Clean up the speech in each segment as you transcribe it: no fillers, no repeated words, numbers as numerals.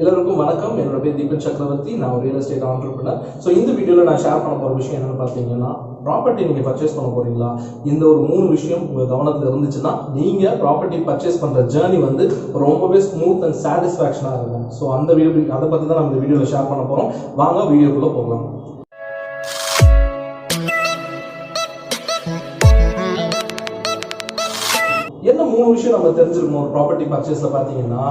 எல்லாருக்கும் வணக்கம். என்னோட பேர் தீபன் சக்கரவர்த்தி. நான் ஒரு ரியல் எஸ்டேட் ஆண்டர்பிரினர். ஸோ இந்த வீடியோவில் நான் ஷேர் பண்ண போகிற விஷயம் என்னென்னு பார்த்தீங்கன்னா, ப்ராப்பர்ட்டி நீங்கள் பர்ச்சேஸ் பண்ண போகிறீங்களா, இந்த ஒரு 3 விஷயம் உங்கள் கவனத்தில் இருந்துச்சுன்னா நீங்கள் ப்ராப்பர்ட்டி பர்ச்சேஸ் பண்ணுற ஜேர்னி வந்து ரொம்பவே ஸ்மூத் அண்ட் சாட்டிஸ்ஃபேக்ஷனாக இருக்கும். ஸோ அந்த வீடியோ அதை பற்றி தான் நம்ம இந்த வீடியோவில் ஷேர் பண்ண போகிறோம். வாங்க வீடியோக்குள்ளே போகலாம். என்ன 3 விஷயம் நம்ம தெரிஞ்சிருக்கணும் ஒரு ப்ராப்பர்ட்டி பர்ச்சேஸில் பார்த்தீங்கன்னா,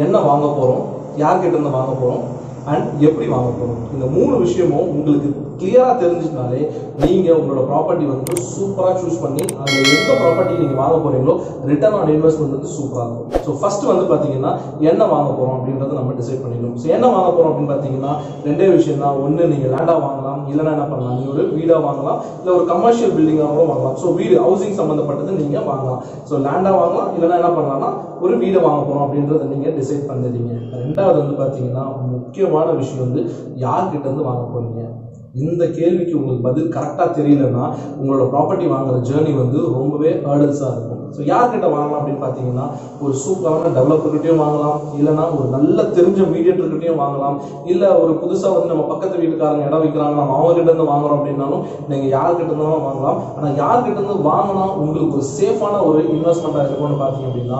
என்ன வாங்க போகிறோம், யார்கிட்ட இருந்து வாங்க போகிறோம் அண்ட் எப்படி வாங்க போகிறோம். இந்த 3 விஷயமும் உங்களுக்கு கிளியராக தெரிஞ்சுனாலே நீங்கள் உங்களோட ப்ராப்பர்ட்டி வந்து சூப்பராக சூஸ் பண்ணி அதில் எந்த ப்ராப்பர்ட்டி நீங்கள் வாங்க போகிறீங்களோ ரிட்டர்ன் ஆன் இன்வெஸ்ட்மெண்ட் வந்து சூப்பராக இருக்கும். ஸோ ஃபர்ஸ்ட் வந்து பார்த்தீங்கன்னா என்ன வாங்க போகிறோம் அப்படின்றத நம்ம டிசைட் பண்ணிக்கணும். ஸோ என்ன வாங்க போகிறோம் அப்படின்னு பார்த்தீங்கன்னா 2 விஷயம் தான். ஒன்று நீங்கள் லேண்டாக வாங்கலாம், இல்லைன்னா என்ன பண்ணலாம், நீங்கள் ஒரு வீடாக வாங்கலாம், இல்லை ஒரு கமர்ஷியல் பில்டிங்காகவும் வாங்கலாம். ஸோ வீடு ஹவுசிங் சம்மந்தப்பட்டது நீங்கள் வாங்கலாம். ஸோ லேண்டாக வாங்கலாம், இல்லைன்னா என்ன பண்ணலாம்னா ஒரு வீடை வாங்க போகிறோம் அப்படின்றத நீங்கள் டிசைட் பண்ணிடுறீங்க. 2வது வந்து பார்த்தீங்கன்னா முக்கியமான விஷயம் வந்து யார்கிட்ட இருந்து வாங்க போகிறீங்க. இந்த கேள்விக்கு உங்களுக்கு பதில் கரெக்டாக தெரியலன்னா உங்களோட ப்ராப்பர்ட்டி வாங்குற ஜேர்னி வந்து ரொம்பவே ஹர்டல்ஸாக இருக்கும். ஸோ யார்கிட்ட வாங்கலாம் அப்படின்னு பார்த்தீங்கன்னா, ஒரு சூப்பரான டெவலப்பர்கிட்டையும் வாங்கலாம், இல்லைனா ஒரு நல்ல தெரிஞ்ச மீடியேட்டர்கிட்டையும் வாங்கலாம், இல்லை ஒரு புதுசாக வந்து நம்ம பக்கத்து வீட்டுக்காரங்க இடம் வைக்கிறாங்க, நம்ம அவங்ககிட்ட இருந்து வாங்குறோம் அப்படின்னாலும் நீங்கள் யார்கிட்ட இருந்தாலும் வாங்கலாம். ஆனால் யார்கிட்ட இருந்து வாங்கினா உங்களுக்கு ஒரு சேஃபான ஒரு இன்வெஸ்ட்மெண்ட்டாக இருக்கும்னு பார்த்தீங்க அப்படின்னா,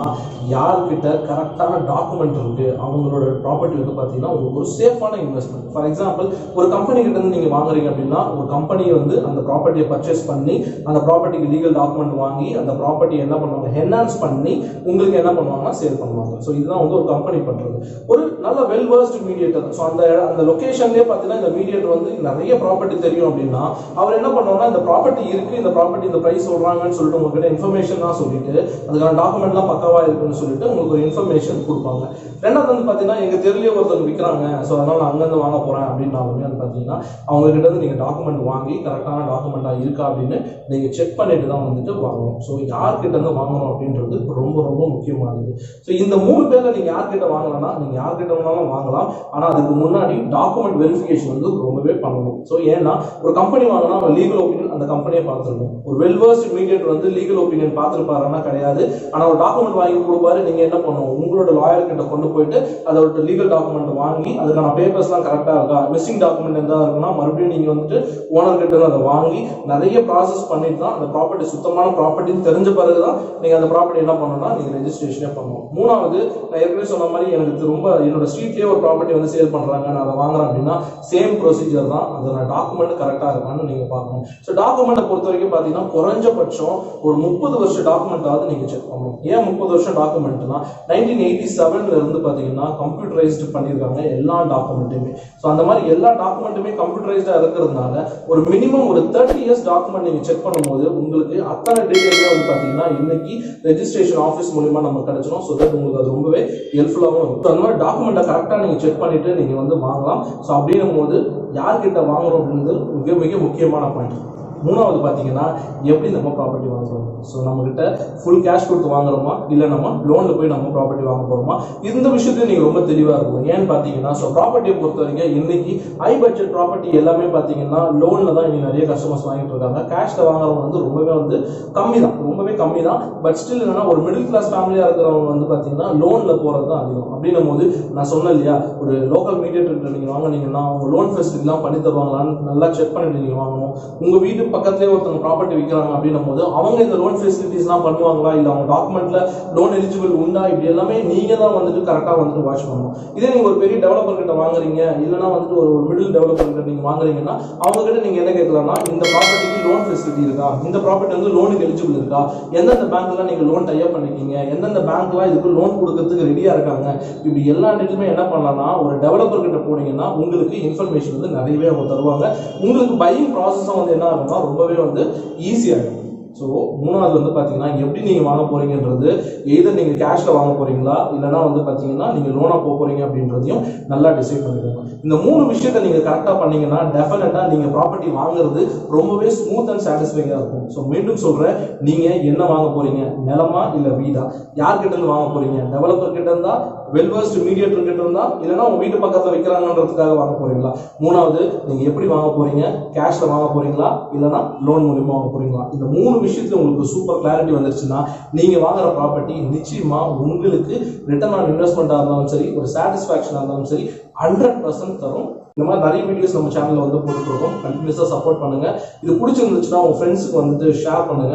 யார்கிட்ட கரெக்டான டாக்குமெண்ட் இருக்குது அவங்களோட ப்ராப்பர்ட்டி வந்து பார்த்தீங்கன்னா உங்களுக்கு ஒரு சேஃபான இன்வெஸ்ட்மெண்ட். ஃபார் எக்ஸாம்பிள், ஒரு கம்பெனி கிட்ட இருந்து நீங்கள் வாங்குறீங்க அப்படின்னா, ஒரு கம்பெனி வந்து அந்த ப்ராப்பர்ட்டியை பர்ச்சேஸ் பண்ணி அந்த ப்ராப்பர்ட்டிக்கு லீகல் டாக்குமெண்ட் வாங்கி அந்த ப்ராப்பர்ட்டி என்ன பண்ணுவாங்க, என்ஹான்ஸ் பண்ணி உங்களுக்கு என்ன பண்ணுவாங்கன்னா சேல் பண்ணுவாங்க. ஸோ இதுதான் வந்து ஒரு கம்பெனி பண்றது. ஒரு நல்ல வெல் வர்ஸ்ட் மீடியேட்டர். ஸோ அந்த லொகேஷன்லேயே பார்த்தீங்கன்னா இந்த மீடியேட்டர் வந்து நிறைய ப்ராப்பர்ட்டி தெரியும் அப்படின்னா அவர் என்ன பண்ணுவாங்கன்னா, இந்த ப்ராப்பர்ட்டி இருக்கு, இந்த ப்ராப்பர்ட்டி இந்த பிரைஸ் சொல்றாங்கன்னு சொல்லிட்டு உங்ககிட்ட இன்ஃபர்மேஷன் தான் சொல்லிட்டு அதுக்கான டாக்குமெண்ட்லாம் பக்கவா இருக்குன்னு சொல்லிட்டு உங்களுக்கு ஒரு இன்ஃபர்மேஷன் கொடுப்பாங்க. 2வது வந்து பார்த்தீங்கன்னா, எங்க தெருலயே ஒருத்தவங்க விற்கிறாங்க, ஸோ அதனால நான் அங்கேருந்து வாங்க போறேன் அப்படின்னாலுமே வந்து பார்த்தீங்கன்னா அவங்க கிட்ட இருந்து நீங்க டாக்குமெண்ட் வாங்கி கரெக்டான டாக்குமெண்டா இருக்கா அப்படின்னு நீங்க செக் பண்ணிட்டு தான் வந்துட்டு வாங்கணும். ஸோ யார்கிட்ட இருந்து வாங்கணும் அப்படின்றது ரொம்ப ரொம்ப முக்கியமானது. ஸோ இந்த 3 பேர்ல நீங்க யார்கிட்ட வாங்கலாம்னா நீங்க யார்கிட்ட வேணாலும் வாங்கலாம். ஆனா அதுக்கு முன்னாடி டாக்குமெண்ட் வெரிஃபிகேஷன் வந்து ரொம்பவே பண்ணணும். ஸோ ஏன்னா ஒரு கம்பெனி வாங்கினா அவங்க லீகல் ஒப்பீனியன் அந்த கம்பெனியை பார்த்துருக்கும். ஒரு வெல்வர்ஸ்ட் மீடியேட்டர் வந்து லீகல் ஒப்பீனியன் பார்த்துருப்பாருன்னா கிடையாது. ஆனால் ஒரு டாக்குமெண்ட் வாங்கி கொடுப்பாரு. நீங்க என்ன பண்ணணும், உங்களோட லாயர் கிட்ட கொண்டு போயிட்டு அதோட லீகல் டாக்குமெண்ட் வாங்கி அதுக்கான பேப்பர்ஸ்லாம் கரெக்டாக இருக்கா, மிஸ்ஸிங் டாக்குமெண்ட் எதாவது இருக்குன்னா மறுபடியும் நீங்க வந்துட்டு ஓனர் கிட்ட இருந்து அதை வாங்கி நிறைய ப்ராசஸ் பண்ணிட்டு தான் அந்த ப்ராப்பர்ட்டி சுத்தமான ப்ராப்பர்ட்டின்னு தெரிஞ்ச பிறகுதான் நீங்க அந்த ப்ராப்பர்ட்டி என்ன பண்ணணும்னா நீங்க ரெஜிஸ்ட்ரேஷனே பண்ணணும். 3வது, நான் ஏற்கனவே சொன்ன மாதிரி எனக்கு ரொம்ப என்னோட ஸ்ட்ரீட்லயே ஒரு ப்ராப்பர்ட்டி வந்து சேல் பண்றாங்க, நான் அதை வாங்குறேன் அப்படின்னா சேம் ப்ரொசீஜர் தான். அதோட டாக்குமெண்ட் கரெக்டா இருக்கான்னு நீங்க பார்க்கணும். ஸோ டாக்குமெண்ட்டை பொறுத்த வரைக்கும் பார்த்தீங்கன்னா குறைஞ்சபட்சம் ஒரு 30 வருஷம் டாக்குமெண்ட்டாவது நீங்க செக் பண்ணணும். ஏன் 30 வருஷம் டாக்குமெண்ட்னா 1987ல இருந்து பார்த்தீங்கன்னா கம்ப்யூட்டரைஸ்டு பண்ணியிருக்காங்க எல்லா டாக்குமெண்ட்டுமே. ஸோ அந்த மாதிரி எல்லா டாக்குமெண்ட்டுமே கம்ப்யூட்டரைஸ்டா இருக்கிறதுனால ஒரு மினிமம் ஒரு 30 இயர்ஸ் டாக்குமெண்ட் நீங்க செக் பண்ணும்போது உங்களுக்கு அத்தனை டீடைல்ஸே வந்து பார்த்தீங்கன்னா இன்னைக்கு ரெஜிஸ்ட்ரேஷன் ஆஃபீஸ் மூலமா நம்ம கிடைச்சிடும். ஸோ தட் உங்களுக்கு அது ரொம்பவே ஹெல்ப்ஃபுல்லாகவும் இருக்கும். அந்த மாதிரி டாக்குமெண்ட்டை கரெக்டாக நீங்கள் செக் பண்ணிட்டு நீங்கள் வந்து வாங்கலாம். ஸோ அப்படின்னும் போது யார்கிட்ட வாங்குறோம் அப்படின்றது மிக மிக முக்கியமான பாயிண்ட். 3வது பார்த்தீங்கன்னா, எப்படி நம்ம ப்ராப்பர்ட்டி வாங்குறோம். ஸோ நம்ம கிட்ட ஃபுல் கேஷ் கொடுத்து வாங்குறோமா, இல்லை நம்ம லோனில் போய் நம்ம ப்ராப்பர்ட்டி வாங்க போகிறோமா, இந்த விஷயத்தையும் நீங்கள் ரொம்ப தெளிவாக இருக்கும். ஏன்னு பார்த்தீங்கன்னா, ஸோ ப்ராப்பர்ட்டியை பொறுத்த வரைக்கும் இன்னைக்கு ஹை பட்ஜெட் ப்ராப்பர்ட்டி எல்லாமே பார்த்தீங்கன்னா லோனில் தான் இன்னைக்கு நிறைய கஸ்டமர்ஸ் வாங்கிட்டு இருக்காங்க. கேஷில் வாங்குறவங்க வந்து ரொம்பவே வந்து கம்மி தான், ரொம்பவே கம்மி தான். பட் ஸ்டில் என்னன்னா ஒரு மிடில் கிளாஸ் ஃபேமிலியாக இருக்கிறவங்க வந்து பார்த்தீங்கன்னா லோனில் போகிறது தான் அதிகம். அப்படின்னும் போது நான் சொன்னேன் இல்லையா, ஒரு லோக்கல் மீடியேட்டர் நீங்கள் வாங்கினீங்கன்னா அவங்க லோன் ஃபெசிலிட்டிலாம் பண்ணி தருவாங்களான்னு நல்லா செக் பண்ணிட்டு நீங்கள் வாங்கணும். உங்கள் வீட்டு பக்கத்துலேயே ஒருத்தவங்க ப்ராப்பர்ட்டி விற்கிறாங்க அப்படின்னும் போது அவங்க இந்த லோன் ஃபெசிலிட்டிஸ்லாம் பண்ணுவாங்களா, இல்லை அவங்க டாக்குமெண்ட்ல லோன் எலிஜிபிள் உண்டா, இப்படி எல்லாமே நீங்க தான் வந்துட்டு கரெக்டாக வந்துட்டு வாட்ச் பண்ணணும். இதே நீங்க ஒரு பெரிய டெவலப்பர் கிட்ட வாங்குறீங்க, இல்லைன்னா வந்துட்டு ஒரு மிடில் டெவலப்பர் கிட்ட நீங்க வாங்குறீங்கன்னா அவங்க கிட்ட நீங்க என்ன கேட்கலாம்னா, இந்த ப்ராப்பர்ட்டிக்கு லோன் ஃபெசிலிட்டி இருக்கா, இந்த ப்ராப்பர்ட்டி வந்து லோனுக்கு எலிஜிபிள் இருக்கா, எந்தெந்த பேங்க்லாம் நீங்க லோன் டைப் பண்ணிருக்கீங்க, எந்தெந்த பேங்க்லாம் இதுக்கு லோன் கொடுக்கறதுக்கு ரெடியா இருக்காங்க, இப்படி எல்லா டீட்டெயிலுமே என்ன பண்ணலாம்னா ஒரு டெவலப்பர் கிட்ட போனீங்கன்னா உங்களுக்கு இன்ஃபர்மேஷன் வந்து நிறையவே அவங்க தருவாங்க. உங்களுக்கு பையிங் ப்ராசஸும் வந்து என்ன ஆகும்னா ரொம்பவே வந்து ஈஸியாகிடும். ஸோ 3வது வந்து பார்த்தீங்கன்னா, எப்படி நீங்கள் வாங்க போறீங்கன்றது எய்தர் நீங்கள் கேஷில் வாங்க போறீங்களா, இல்லைனா வந்து பார்த்தீங்கன்னா நீங்கள் லோனாக போக போறீங்க அப்படின்றதையும் நல்லா டிசைட் பண்ணிக்கோங்க. இந்த 3 விஷயத்தை நீங்கள் கரெக்டாக பண்ணீங்கன்னா டெஃபினட்டாக நீங்கள் ப்ராப்பர்ட்டி வாங்குறது ரொம்பவே ஸ்மூத் அண்ட் சாட்டிஸ்ஃபைங்காக இருக்கும். ஸோ மீண்டும் சொல்கிறேன், நீங்கள் என்ன வாங்க போறீங்க, நிலமா இல்லை வீடா, யார்கிட்ட இருந்து வாங்க போறீங்க, டெவலப்பர் கிட்ட இருந்தா, வெல்வர்ஸ்ட் மீடியேட்டர் கிட்ட இருந்தா, இல்லைன்னா உங்க வீட்டு பக்கத்தில் வைக்கிறாங்கன்றதுக்காக வாங்க போறீங்களா. 3வது, நீங்கள் எப்படி வாங்க போறீங்க, கேஷில் வாங்க போறீங்களா, இல்லைனா லோன் மூலியமாக வாங்க போறீங்களா. இந்த 3 விஷயத்துல உங்களுக்கு சூப்பர் கிளாரிட்டி வந்துருச்சுன்னா நீங்க வாங்குற ப்ராப்பர்ட்டி நிச்சயமா உங்களுக்கு ரிட்டர்ன் ஆன் இன்வெஸ்ட்மெண்டா இருந்தாலும் சரி, ஒரு சாட்டிஸ்ஃபேக்ஷனா இருந்தாலும் சரி 100% தரும். இந்த மாதிரி நிறைய வீடியோஸ் நம்ம சேனல்ல வந்து போட்டுருக்கோம். கண்டினியூஸா சப்போர்ட் பண்ணுங்க. இது பிடிச்சிருந்துச்சுன்னா உங்க ஃப்ரெண்ட்ஸுக்கு வந்துட்டு ஷேர் பண்ணுங்க,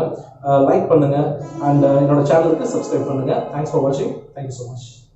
லைக் பண்ணுங்க, அண்ட் என்னோட சேனலுக்கு சப்ஸ்கிரைப் பண்ணுங்க. தேங்க்ஸ் ஃபார் வாட்சிங். Thank you so much.